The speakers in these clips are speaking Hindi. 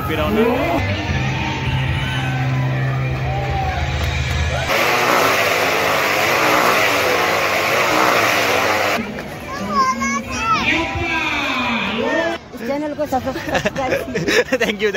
फिरवणार. चैनल को सब्सक्राइब. थँक्यू.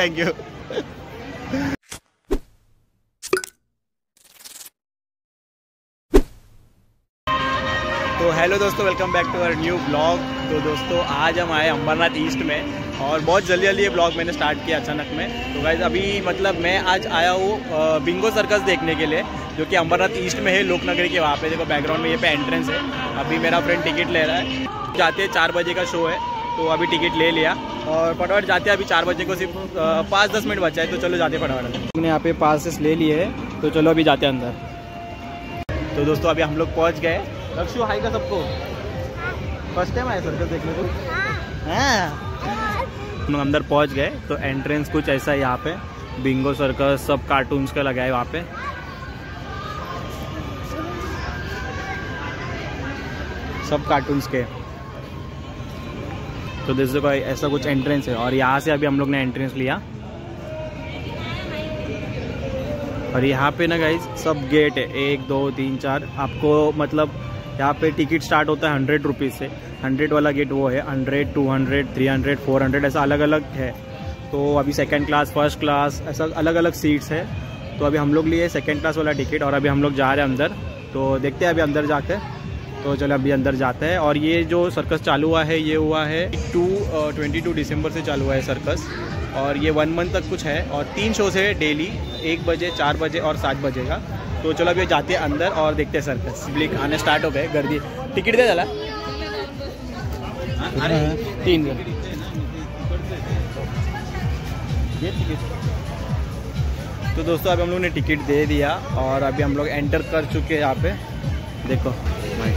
तो हेलो दोस्तों, welcome back to our new blog. तो दोस्तों आज हम आए अंबरनाथ ईस्ट में और बहुत जल्दी ये ब्लॉग मैंने स्टार्ट किया अचानक में. तो गाइज अभी मतलब मैं आज आया हूँ बिंगो सर्कस देखने के लिए, जो कि अंबरनाथ ईस्ट में है, लोकनगरी के वहाँ पे. देखो बैकग्राउंड में ये पे एंट्रेंस है. अभी मेरा फ्रेंड टिकट ले रहा है. जाते हैं 4 बजे का शो है, तो अभी टिकट ले लिया और फटाफट जाते हैं. अभी 4 बजे को सिर्फ 5-10 मिनट बचा है, तो चलो जाते फटाफट. हमने यहाँ पे पासेस ले लिए है, तो चलो अभी जाते हैं अंदर. तो दोस्तों अभी हम लोग पहुँच गए. लक्ष्य हाई का सबको फर्स्ट टाइम आया सर्कस देखने को. हम लोग अंदर पहुँच गए. तो एंट्रेंस कुछ ऐसा है यहाँ पे. बिंगो सर्कस सब कार्टून्स का लगा है वहाँ पे. सब कार्टून्स के. तो देखो ऐसा कुछ एंट्रेंस है और यहाँ से अभी हम लोग ने एंट्रेंस लिया. और यहाँ पे ना गाइज सब गेट है 1 2 3 4. आपको मतलब यहाँ पे टिकट स्टार्ट होता है 100 रुपीज़ से. 100 वाला गेट वो है. 100, 200, 300, 400 ऐसा अलग अलग है. तो अभी सेकंड क्लास, फर्स्ट क्लास ऐसा अलग अलग सीट्स है. तो अभी हम लोग लिए सेकंड क्लास वाला टिकट और अभी हम लोग जा रहे हैं अंदर. तो देखते हैं अभी अंदर जाके. तो चलो अभी अंदर जाते हैं. और ये जो सर्कस चालू हुआ है ये हुआ है 22 दिसंबर से चालू हुआ है सर्कस. और ये 1 मंथ तक कुछ है और 3 शोज़ है डेली, 1 बजे, 4 बजे और 7 बजे का. तो चलो अभी जाते हैं अंदर और देखते हैं सर्कस. पब्लिक आने स्टार्ट हो गए. गर्दी. तिकीट दे झाला 3 ये टिकट. तो दोस्तों अभी हम लोग ने टिकट दे दिया और अभी हम लोग एंटर कर चुके हैं यहाँ पे. देखो भाई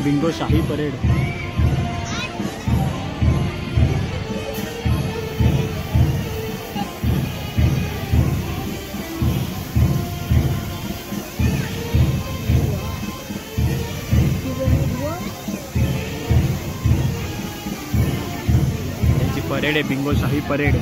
बिंगो शाही परेड. यांची परेड आहे, बिंगो शाही परेड.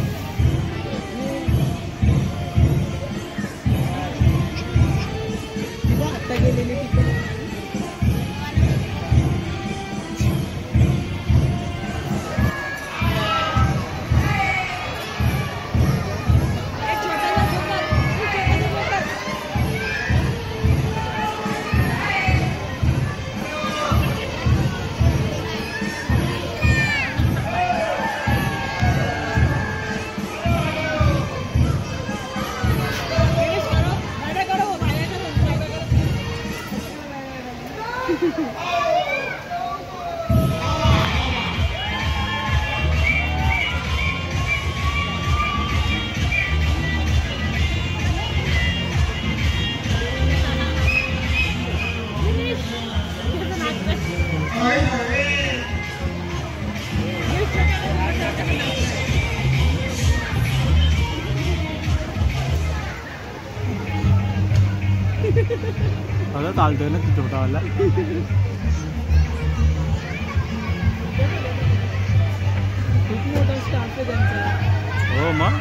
आता चालतोय ना ती छोटावाला. खूप मोठा स्टाफ आहे त्यांचा. हो मग.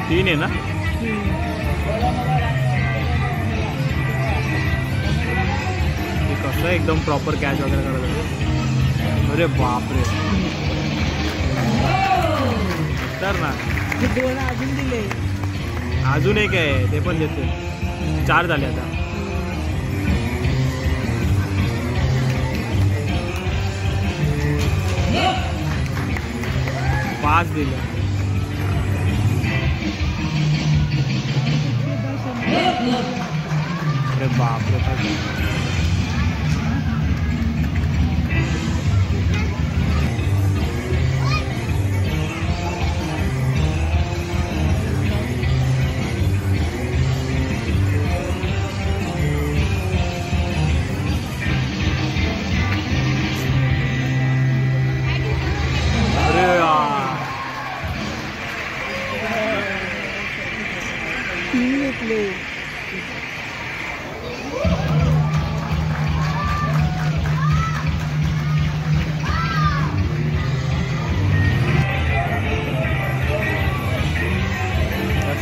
तीन आहे ना. ते कसं एकदम प्रॉपर कॅच वगैरे करत होते. अरे बापरे. तर ना दोन अजून दिले. अजून एक आहे ते पण देते. 4 झाले आता. पाच दिले. अरे बापरे.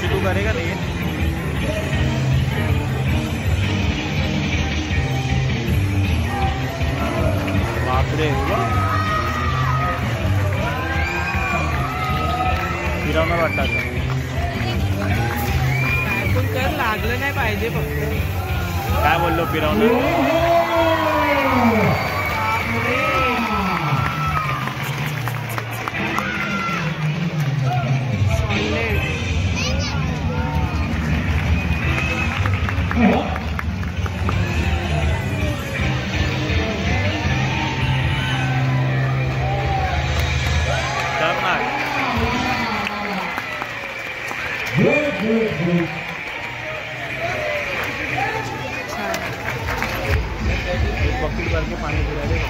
तू करेगा नहीं. बापरे. फिरवणार वाटतं. पण कर लागलं नाही पाहिजे फक्त. काय बोललो फिरवणार. बकेट भर के पानी पिला देगा.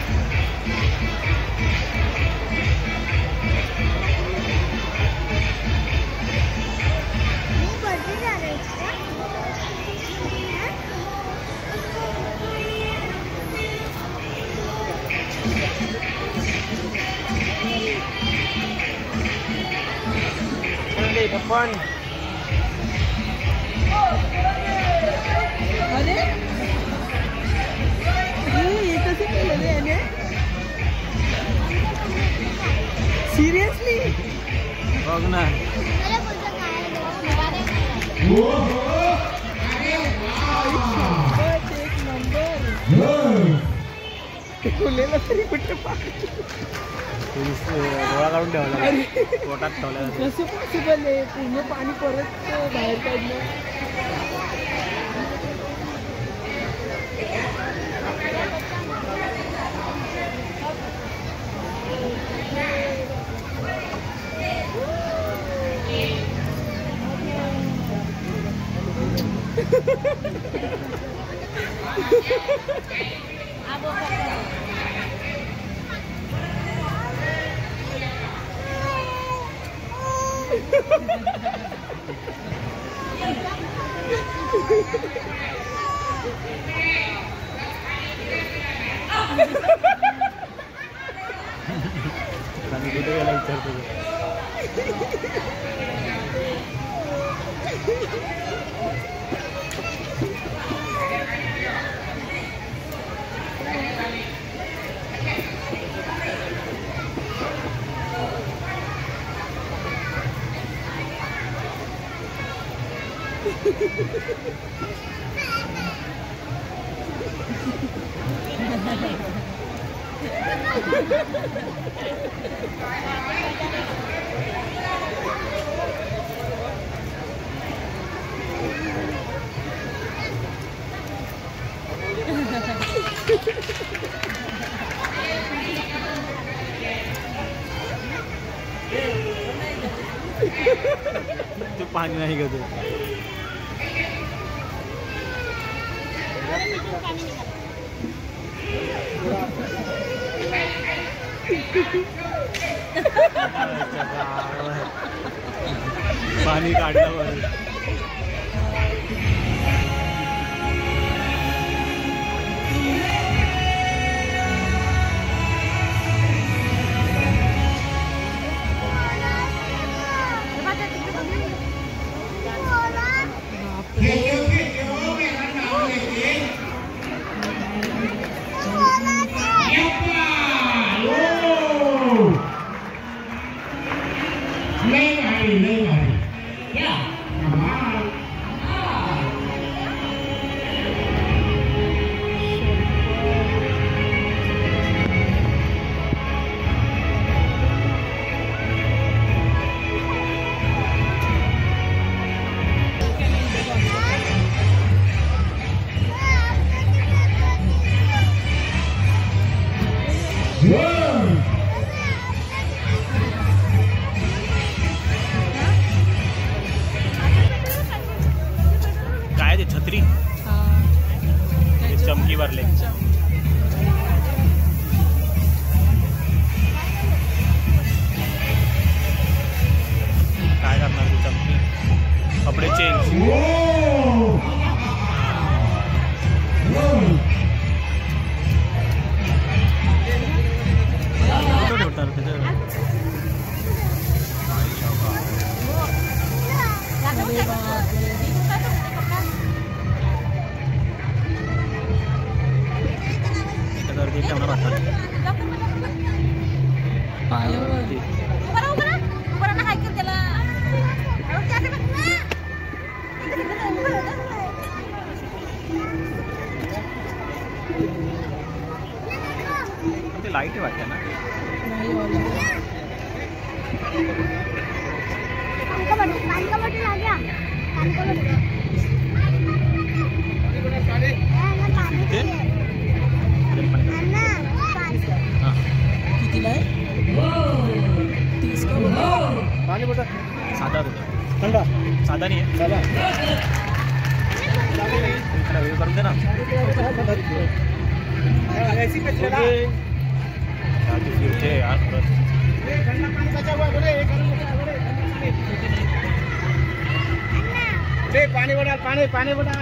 पण अरे ये कसे केलं याने. सिरियसली बघ ना. एक नंबर. खुलेला तरी कुठे डोळा काढून ठेवला. पोटात ठेवला. कसं पॉसिबल आहे. पूर्ण पाणी परत बाहेर काढलं. कुठे गेला विचारतो. तू पाणी नाही का तू. पाणी काढलं. काय ते छत्री चमकी भरले. काय करणार तू चमकी. कपडे चेंज. लाइट वाटते ना. साधा थंडा साधा नाही आहे. करून दे ना. फिरते यार पाणी बना पाणी पाणी बना.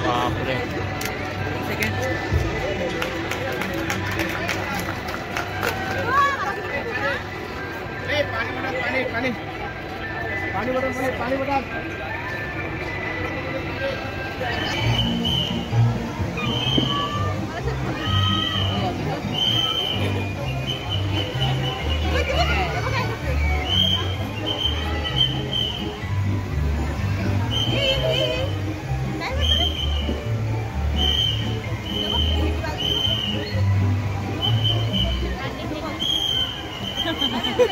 बापरे. पाणी पाणी पाणी बदल पाणी बदल.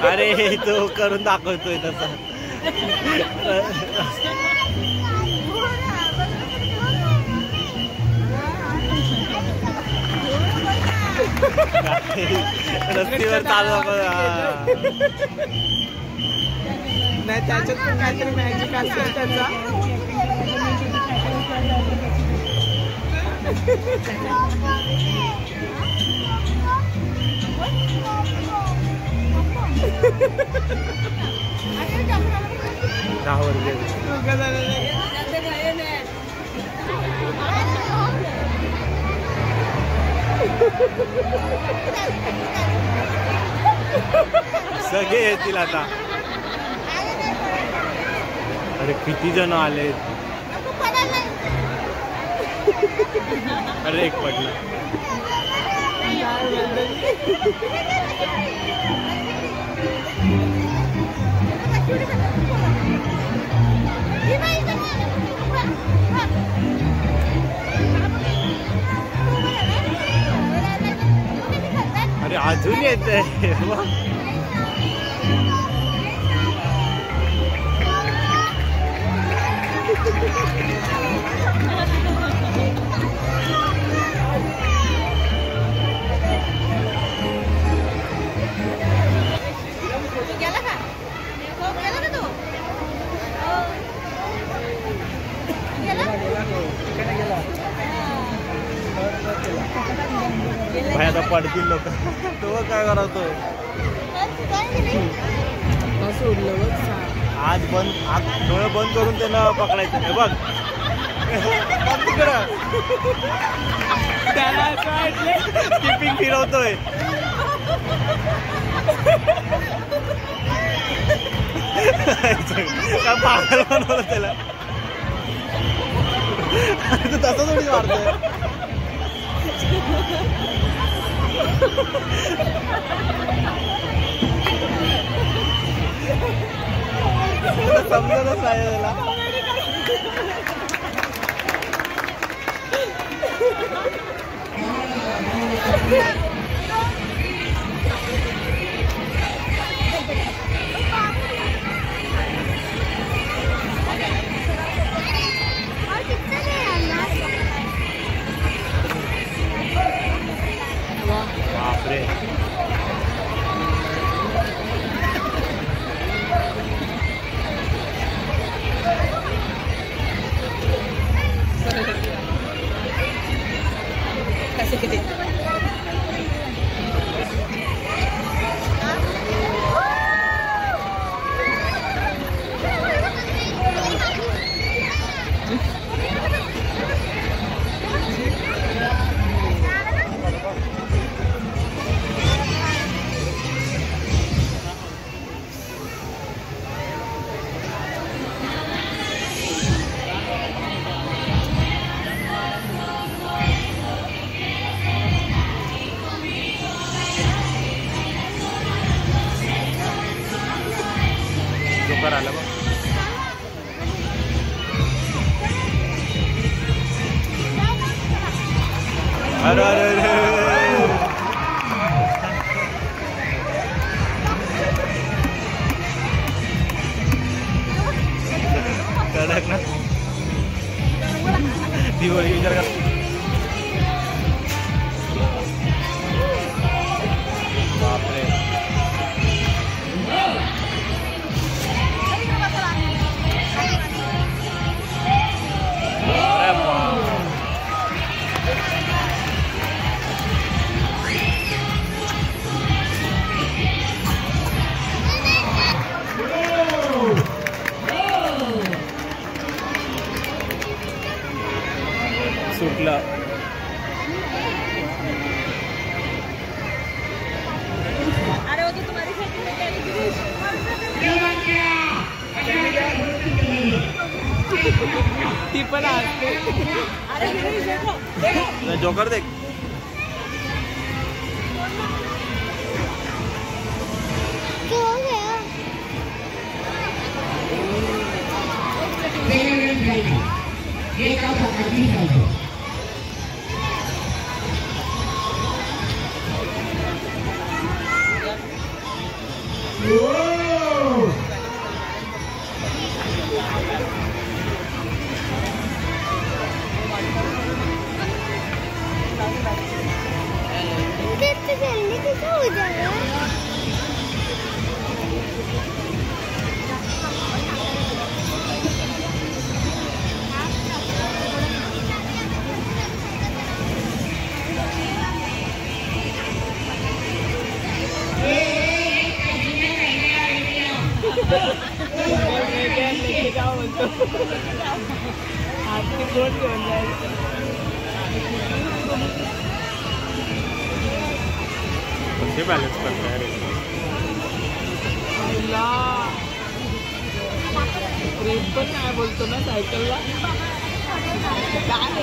अरे तो करून दाखवतोय तसा. रस्त्यावर चालू नाही त्याच्यात पण काहीतरी मॅजिक असेल त्याचा. सगळे येतील आता. अरे किती जण आले. अरे एक पडला. अरे अजून येते. भाई आता पडतील लोक. तो काय करतो आज बंद. आज डोळे बंद करून त्याला पकडायचं. हे बघ त्याला किपिंग फिरवतोय. काय पागल बनवलं त्याला. तसं थोडी मारतोय. समजतच नाही त्याला. बापरे. जोकर आला बघ. अरे अरे अरे कडक ना. दिवाळी विचार कर. बापरे. सुटला. अरे वो तो तुम्हारी ती पण असते. अरे जोकर देख. आपकी गोल घेऊन जायचं कोणते बॅलन्स करताय रे? ट्रेन पण नाही बोलतो ना सायकलला काय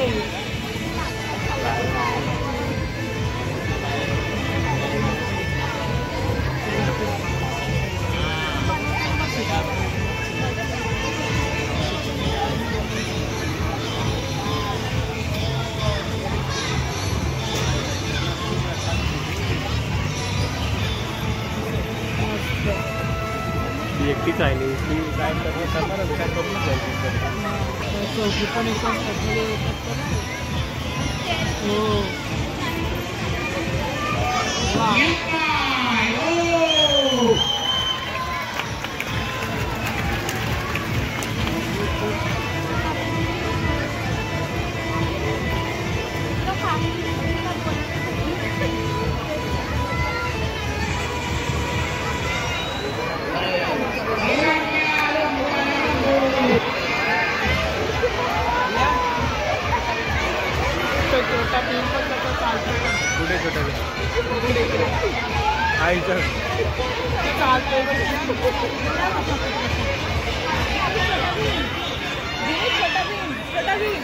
ती एकटीच आहे ती काय करणार काय करून चौकी पण एकदम हो छोटा भीम पण त्याचा चालतो कुठे छोटा आईचं चालतोय छोटा भीम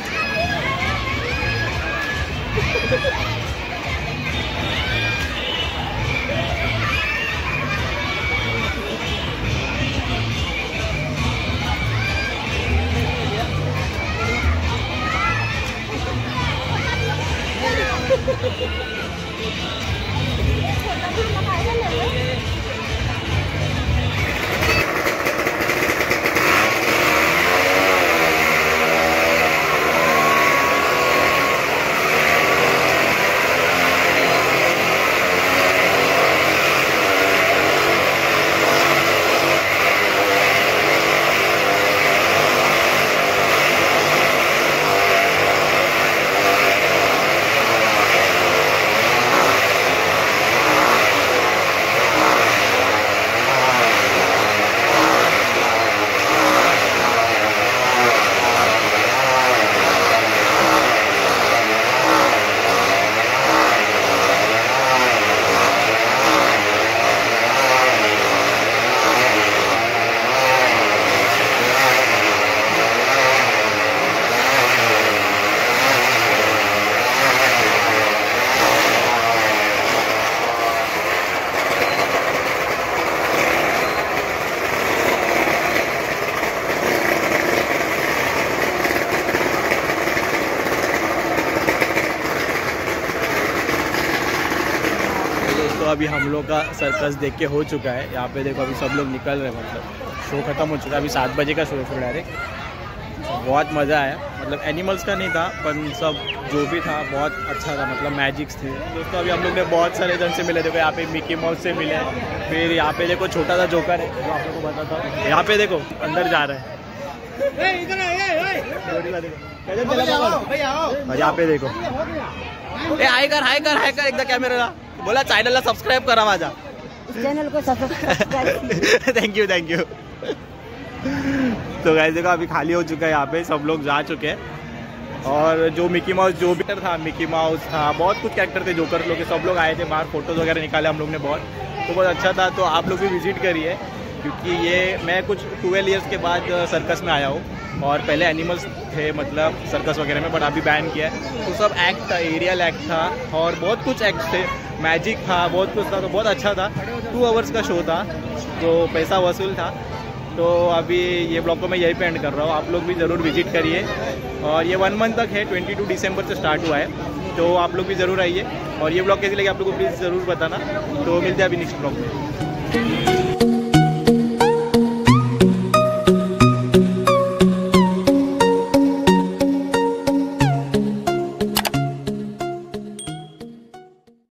तो अभी हम लोग का सर्कस देख के हो चुका है। यहाँ पे देखो अभी सब लोग निकल रहे हैं, मतलब शो खत्म हो चुका है। अभी 7 बजे का शो है फिर डायरेक्ट। बहुत मज़ा आया, मतलब एनिमल्स का नहीं था पर सब जो भी था बहुत अच्छा था, मतलब मैजिक्स थे। दोस्तों अभी हम लोग ने बहुत सारे जन से मिले। देखो यहाँ पे मिकी माउस से मिले, फिर यहाँ पे देखो छोटा सा जोकर है जो आप लोग को बताता हूँ। यहाँ पे देखो अंदर जा रहा है, और यहाँ पे देखो हाय कर एकदा कॅमेराला बोला, चॅनलला सबस्क्राईब करा माझा चैनल को सब्सक्राइब। Thank you. तो गाइस देखो अभी खाली हो चुका है, यहाँ पे सब लोग जा चुके हैं। और जो मिकी माउस जो भी था, मिकी माउस था, बहुत कुछ कैरेक्टर थे, जोकर लोग, सब लोग आए थे बाहर, फोटोज वगैरह निकाले हम लोग ने बहुत, तो बहुत अच्छा था। तो आप लोग भी विजिट करिए, क्योंकि ये मैं कुछ 12 ईयर्स के बाद सर्कस में आया हूँ। और पहले एनिमल्स थे मतलब सर्कस वगैरह में, बट अभी बैन किया है। तो सब एक्ट था, एरियल एक्ट था और बहुत कुछ एक्ट थे, मैजिक था, बहुत कुछ था। तो बहुत अच्छा था, 2 आवर्स का शो था, तो पैसा वसूल था। तो अभी ये ब्लॉग को मैं यहीं पे एंड कर रहा हूँ, आप लोग भी ज़रूर विजिट करिए। और ये 1 मंथ तक है, 22 दिसंबर से स्टार्ट हुआ है, तो आप लोग भी ज़रूर आइए। और ये ब्लॉग कैसी लगी आप लोग को प्लीज़ ज़रूर बताना। तो मिलते हैं अभी नेक्स्ट ब्लॉग में।